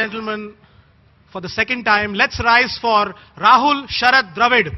gentlemen, for the second time, let's rise for Rahul Dravid.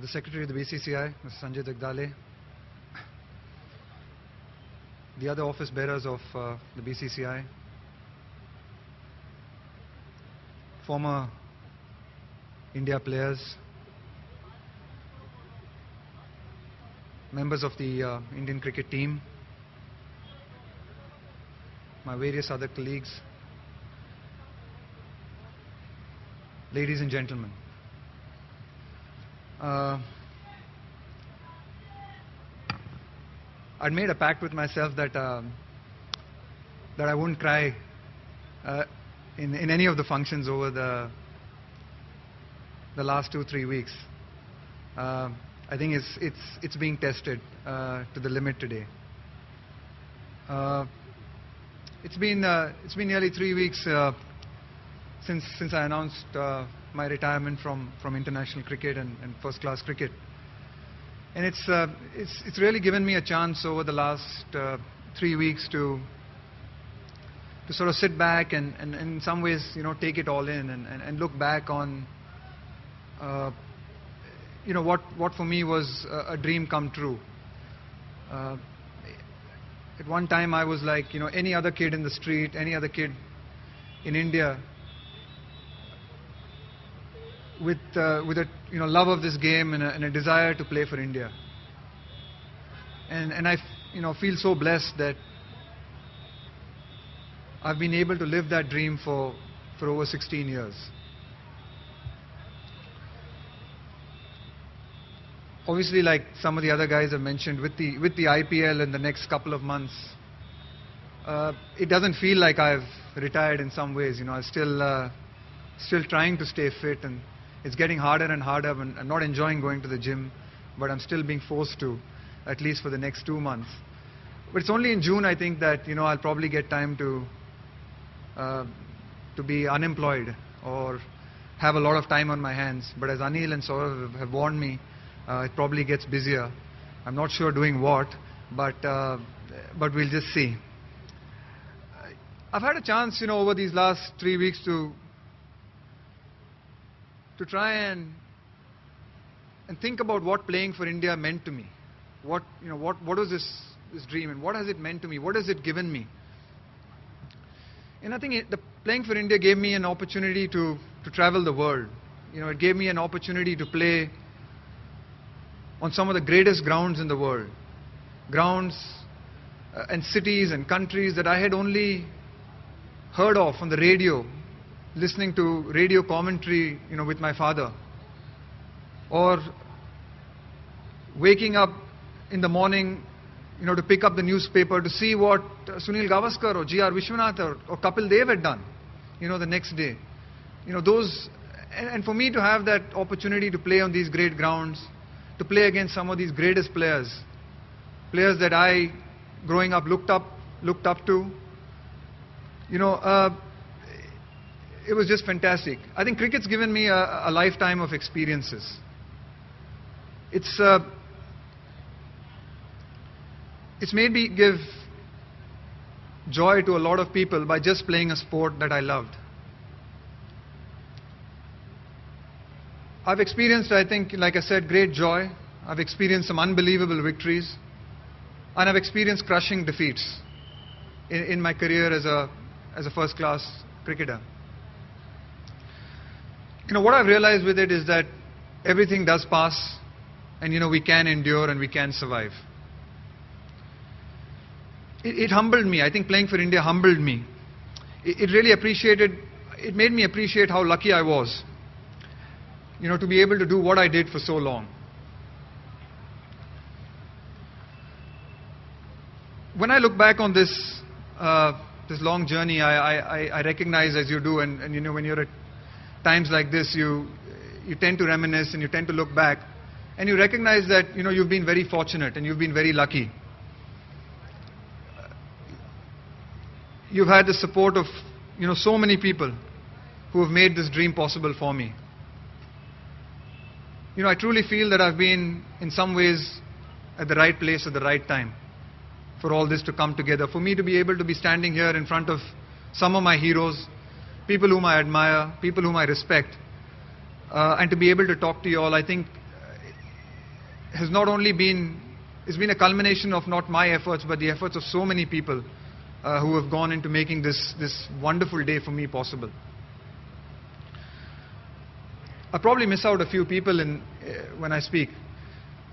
The Secretary of the BCCI, Mr. Sanjay Jagdale, the other office bearers of the BCCI, former India players, members of the Indian cricket team, my various other colleagues, ladies and gentlemen. I'd made a pact with myself that that I wouldn't cry in any of the functions over the last 2-3 weeks. I think it's being tested to the limit today. It's been nearly 3 weeks since I announced my retirement from international cricket and first-class cricket, and it's really given me a chance over the last 3 weeks to sort of sit back and in some ways, you know, take it all in and look back on you know, what for me was a dream come true. At one time I was like, you know, any other kid in the street, any other kid in India with a, you know, love of this game and a desire to play for India. And I, you know, feel so blessed that I've been able to live that dream for over 16 years. Obviously, like some of the other guys have mentioned, with the IPL in the next couple of months, it doesn't feel like I've retired in some ways. You know, I'm still trying to stay fit, and it's getting harder and harder. I'm not enjoying going to the gym, but I'm still being forced to, at least for the next 2 months. But it's only in June, I think, that, you know, I'll probably get time to be unemployed or have a lot of time on my hands. But as Anil and Saurav have warned me, it probably gets busier. I'm not sure doing what, but we'll just see. I've had a chance, you know, over these last 3 weeks to try and think about what playing for India meant to me. What was this dream, and what has it meant to me? What has it given me? And I think the playing for India gave me an opportunity to travel the world. You know, it gave me an opportunity to play on some of the greatest grounds in the world, grounds and cities and countries that I had only heard of on the radio, listening to radio commentary, you know, with my father, or waking up in the morning, you know, to pick up the newspaper to see what Sunil Gavaskar or G.R. Vishwanath or Kapil Dev had done, you know, the next day. You know, those, and for me to have that opportunity to play on these great grounds, to play against some of these greatest players that I, growing up, looked up to, you know, it was just fantastic. I think cricket's given me a lifetime of experiences. It's made me give joy to a lot of people by just playing a sport that I loved. I've experienced, I think, like I said, great joy. I've experienced some unbelievable victories, and I've experienced crushing defeats in my career as a first-class cricketer. What I've realized with it is that everything does pass, and we can endure and we can survive. It humbled me. I think playing for India humbled me. It made me appreciate how lucky I was, to be able to do what I did for so long. When I look back on this long journey, I recognize, as you do, and when you're at times like this, you tend to reminisce and you tend to look back, and you recognize that you've been very fortunate and you've been very lucky. You've had the support of so many people who have made this dream possible for me. I truly feel that I've been, in some ways, at the right place at the right time for all this to come together. For me to be able to be standing here in front of some of my heroes, people whom I admire, people whom I respect, and to be able to talk to you all, I think has not only been, it's been a culmination of not my efforts, but the efforts of so many people who have gone into making this wonderful day for me possible. I probably miss out a few people when I speak,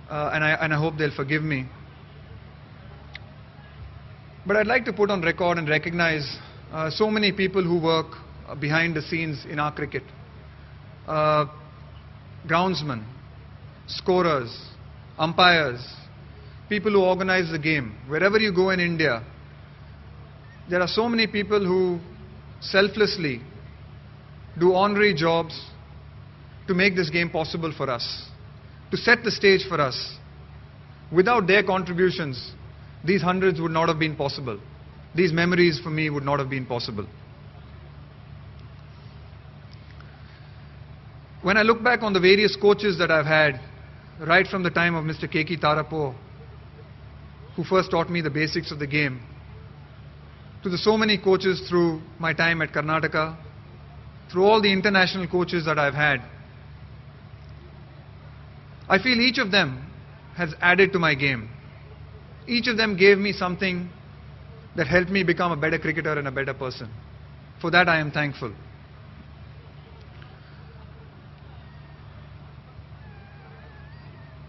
and I hope they'll forgive me. But I'd like to put on record and recognize so many people who work behind the scenes in our cricket. Groundsmen, scorers, umpires, people who organize the game. Wherever you go in India, there are so many people who selflessly do honorary jobs to make this game possible for us, to set the stage for us. Without their contributions, these hundreds would not have been possible. These memories for me would not have been possible. When I look back on the various coaches that I've had, right from the time of Mr. K.K. Tarapo, who first taught me the basics of the game, to the so many coaches through my time at Karnataka, through all the international coaches that I've had, I feel each of them has added to my game. Each of them gave me something that helped me become a better cricketer and a better person. For that I am thankful.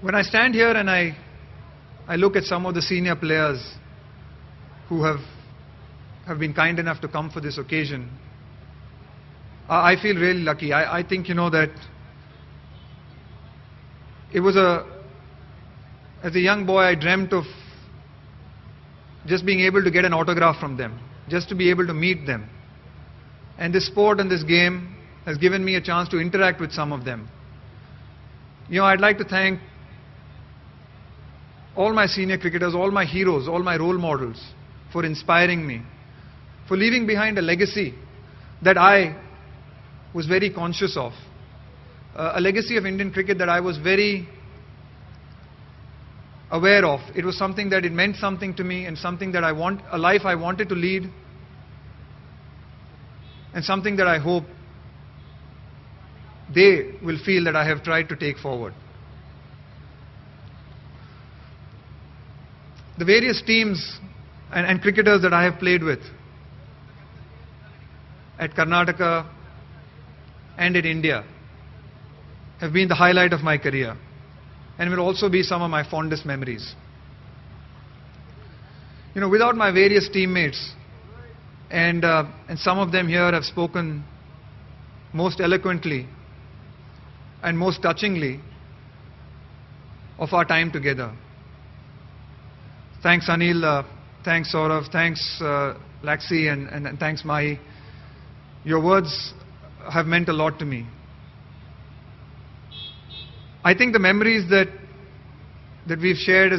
When I stand here and I look at some of the senior players who have been kind enough to come for this occasion, I feel really lucky. I think, that it was as a young boy, I dreamt of just being able to get an autograph from them, just to be able to meet them. And this sport and this game has given me a chance to interact with some of them. I'd like to thank all my senior cricketers, all my heroes, all my role models for inspiring me, for leaving behind a legacy that I was very conscious of. A legacy of Indian cricket that I was very aware of. It was something that it meant something to me, and something that a life I wanted to lead, and something that I hope they will feel that I have tried to take forward. The various teams and cricketers that I have played with at Karnataka and in India have been the highlight of my career, and will also be some of my fondest memories. Without my various teammates, and some of them here have spoken most eloquently and most touchingly of our time together. Thanks Anil, thanks Saurav, thanks Laxi, and thanks Mahi. Your words have meant a lot to me. I think the memories that we've shared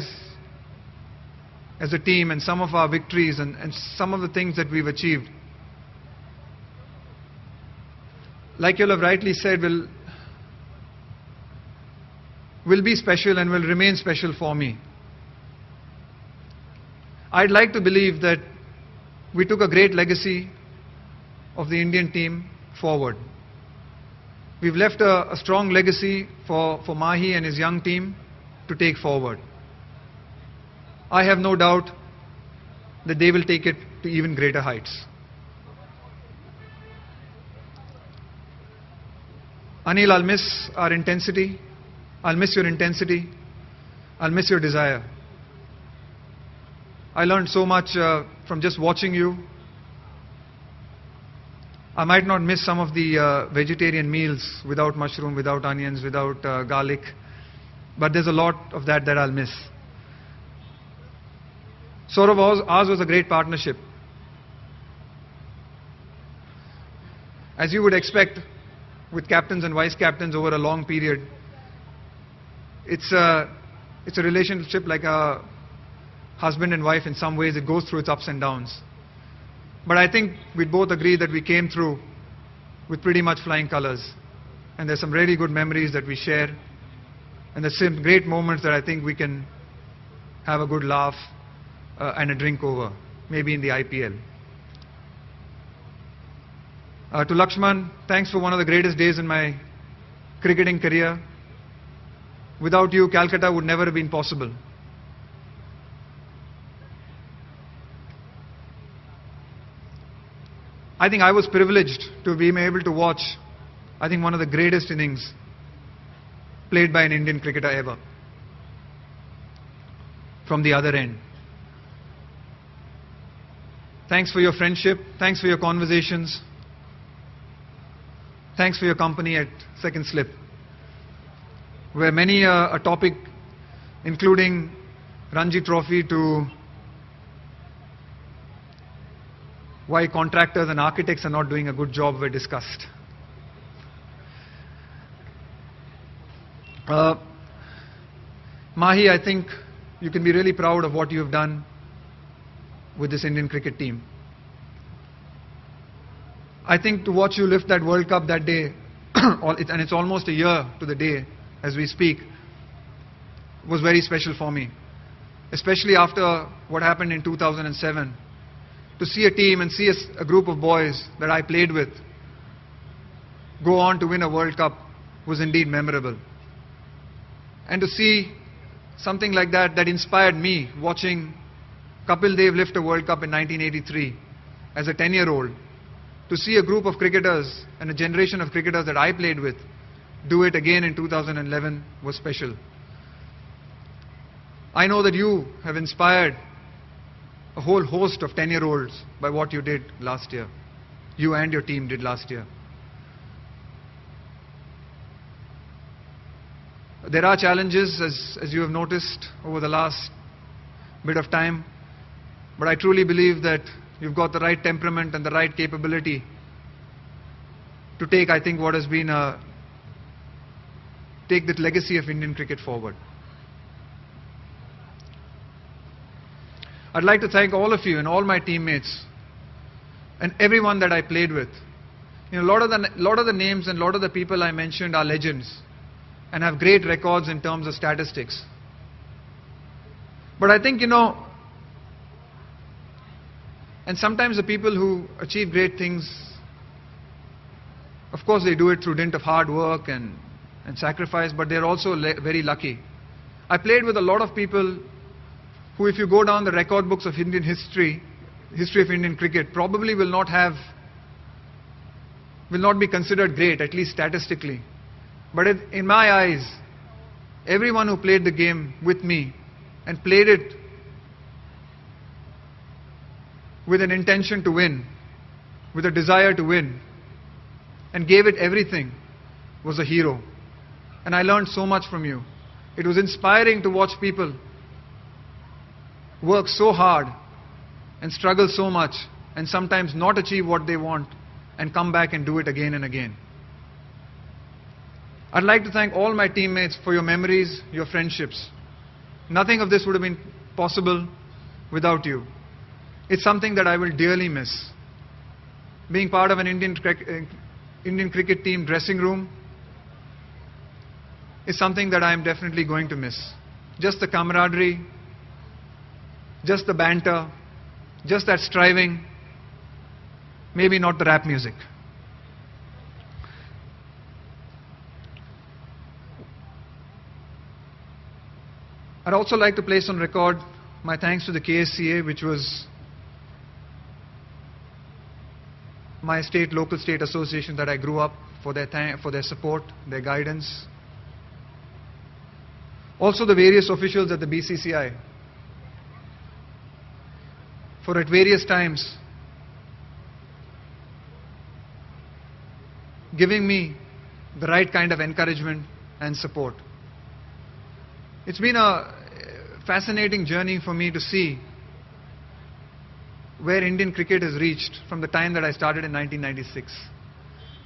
as a team, and some of our victories and some of the things that we've achieved, like you'll have rightly said, will be special and will remain special for me. I'd like to believe that we took a great legacy of the Indian team forward. We've left a strong legacy for Mahi and his young team to take forward. I have no doubt that they will take it to even greater heights. Anil, I'll miss our intensity. I'll miss your intensity. I'll miss your desire. I learned so much from just watching you. I might not miss some of the vegetarian meals without mushroom, without onions, without garlic. But there's a lot of that I'll miss. Saurav, ours was a great partnership. As you would expect with captains and vice captains over a long period, it's a relationship like a husband and wife in some ways. It goes through its ups and downs. But I think we'd both agree that we came through with pretty much flying colors. And there's some really good memories that we share. And there's some great moments that I think we can have a good laugh and a drink over, maybe in the IPL. To Lakshman, thanks for one of the greatest days in my cricketing career. Without you, Calcutta would never have been possible. I think I was privileged to be able to watch, I think, one of the greatest innings played by an Indian cricketer ever. From the other end. Thanks for your friendship. Thanks for your conversations. Thanks for your company at second slip, where many a topic, including Ranji Trophy to why contractors and architects are not doing a good job, were discussed. Mahi, I think you can be really proud of what you have done with this Indian cricket team. I think to watch you lift that World Cup that day, and it's almost a year to the day as we speak, was very special for me. Especially after what happened in 2007. To see a team and see a group of boys that I played with go on to win a World Cup was indeed memorable. And to see something like that inspired me, watching Kapil Dev lift a World Cup in 1983 as a 10-year-old. To see a group of cricketers and a generation of cricketers that I played with do it again in 2011 was special. I know that you have inspired a whole host of 10-year-olds by what you did last year. You and your team did last year. There are challenges, as you have noticed over the last bit of time, but I truly believe that you've got the right temperament and the right capability to take, I think, what has been take the legacy of Indian cricket forward. I'd like to thank all of you and all my teammates and everyone that I played with. You know, a lot of the names and a lot of the people I mentioned are legends and have great records in terms of statistics. But I think, and sometimes the people who achieve great things, of course they do it through dint of hard work and sacrifice, but they're also very lucky. I played with a lot of people who, if you go down the record books of Indian history of Indian cricket, probably will not be considered great, at least statistically. But in my eyes, everyone who played the game with me and played it with an intention to win, with a desire to win, and gave it everything, was a hero. And I learned so much from you. It was inspiring to watch people work so hard and struggle so much and sometimes not achieve what they want and come back and do it again and again. I'd like to thank all my teammates for your memories, your friendships. Nothing of this would have been possible without you. It's something that I will dearly miss. Being part of an Indian cricket team dressing room is something that I am definitely going to miss. Just the camaraderie, just the banter, just that striving, maybe not the rap music. I'd also like to place on record my thanks to the KSCA, which was my local state association that I grew up, for their support, their guidance. Also the various officials at the BCCI, for at various times giving me the right kind of encouragement and support. It's been a fascinating journey for me to see where Indian cricket has reached from the time that I started in 1996.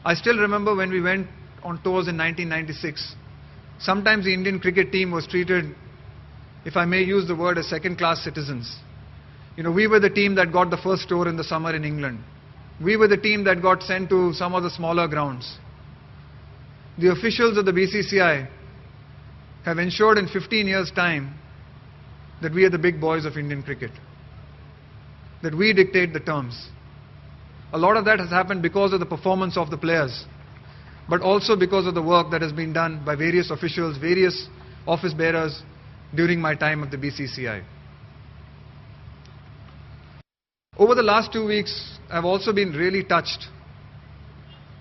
I still remember when we went on tours in 1996, sometimes the Indian cricket team was treated, if I may use the word, as second-class citizens. We were the team that got the first tour in the summer in England. We were the team that got sent to some of the smaller grounds. The officials of the BCCI have ensured in 15 years' time that we are the big boys of Indian cricket, that we dictate the terms. A lot of that has happened because of the performance of the players, but also because of the work that has been done by various officials, various office bearers during my time at the BCCI. Over the last 2 weeks, I've also been really touched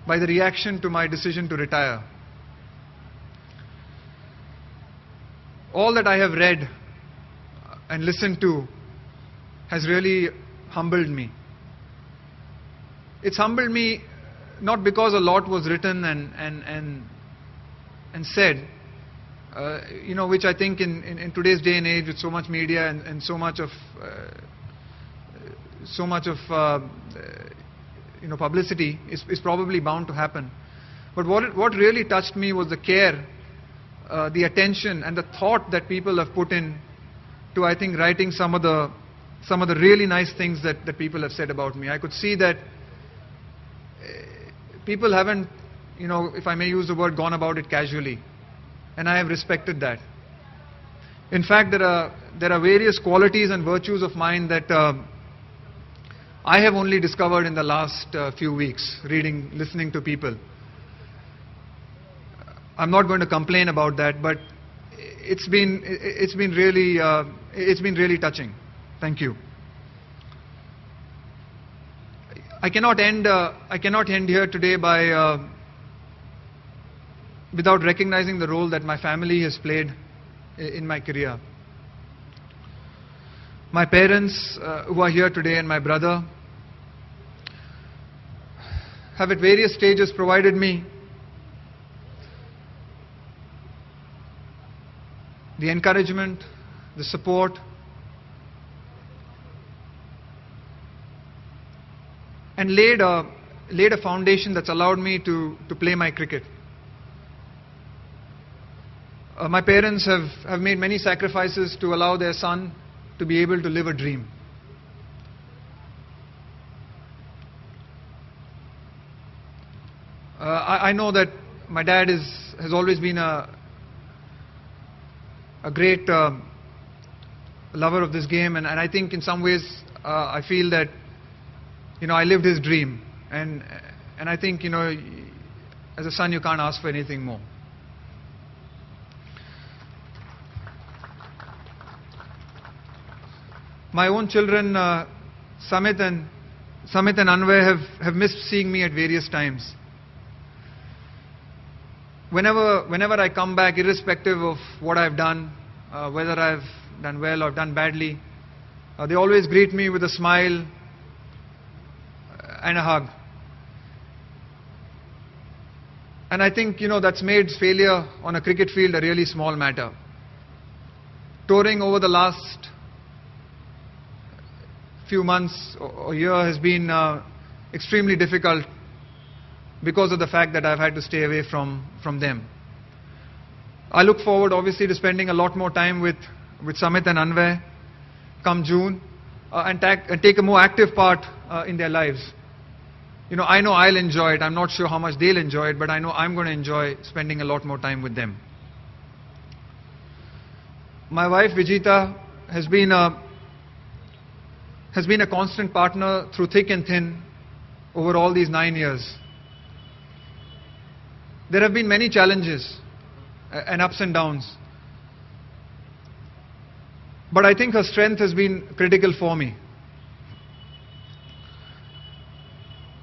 by the reaction to my decision to retire. All that I have read and listened to has really humbled me. It's humbled me not because a lot was written and said, which I think in today's day and age with so much media and so much of publicity is probably bound to happen. But what really touched me was the care, the attention and the thought that people have put in to, I think, writing some of the really nice things that people have said about me. I could see that people haven't, if I may use the word, gone about it casually, and I have respected that. In fact, there are various qualities and virtues of mine that I have only discovered in the last few weeks, listening to people. I'm not going to complain about that, but it's been really touching. Thank you. I cannot end here today without recognizing the role that my family has played in my career. My parents, who are here today, and my brother have at various stages provided me the encouragement, the support, and laid a foundation that's allowed me to play my cricket. My parents have made many sacrifices to allow their son to be able to live a dream. I know that my dad has always been a great lover of this game, and I think in some ways I feel that I lived his dream, and I think as a son you can't ask for anything more. My own children, Samit and Anvay, have missed seeing me at various times. Whenever I come back, irrespective of what I've done, whether I've done well or done badly, they always greet me with a smile and a hug. And I think that's made failure on a cricket field a really small matter. Touring over the last few months or year has been extremely difficult because of the fact that I've had to stay away from them. I look forward obviously to spending a lot more time with Samit and Anvay come June and take a more active part in their lives. I know I'll enjoy it. I'm not sure how much they'll enjoy it, but I know I'm going to enjoy spending a lot more time with them. My wife Vijita has been a constant partner through thick and thin over all these 9 years. There have been many challenges and ups and downs, but I think her strength has been critical for me.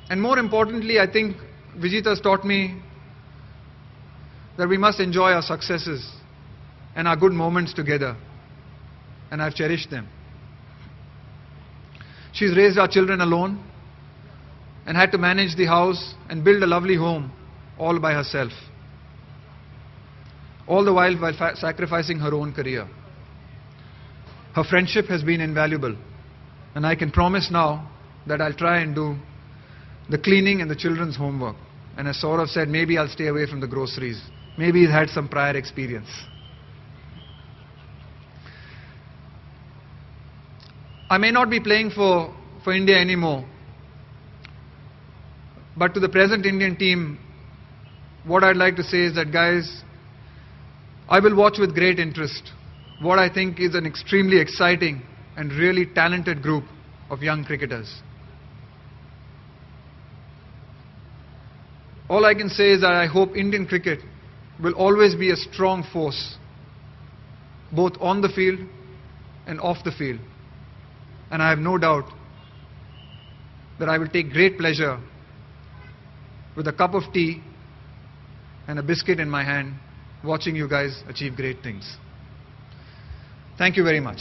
And more importantly, I think Vijit has taught me that we must enjoy our successes and our good moments together. And I've cherished them. She's raised our children alone and had to manage the house and build a lovely home all by herself. All the while sacrificing her own career. Her friendship has been invaluable. And I can promise now that I'll try and do the cleaning and the children's homework. And as Saurav said, maybe I'll stay away from the groceries. Maybe he's had some prior experience. I may not be playing for India anymore. But to the present Indian team, what I'd like to say is that, guys, I will watch with great interest what I think is an extremely exciting and really talented group of young cricketers. All I can say is that I hope Indian cricket will always be a strong force, both on the field and off the field. And I have no doubt that I will take great pleasure with a cup of tea and a biscuit in my hand, watching you guys achieve great things. Thank you very much.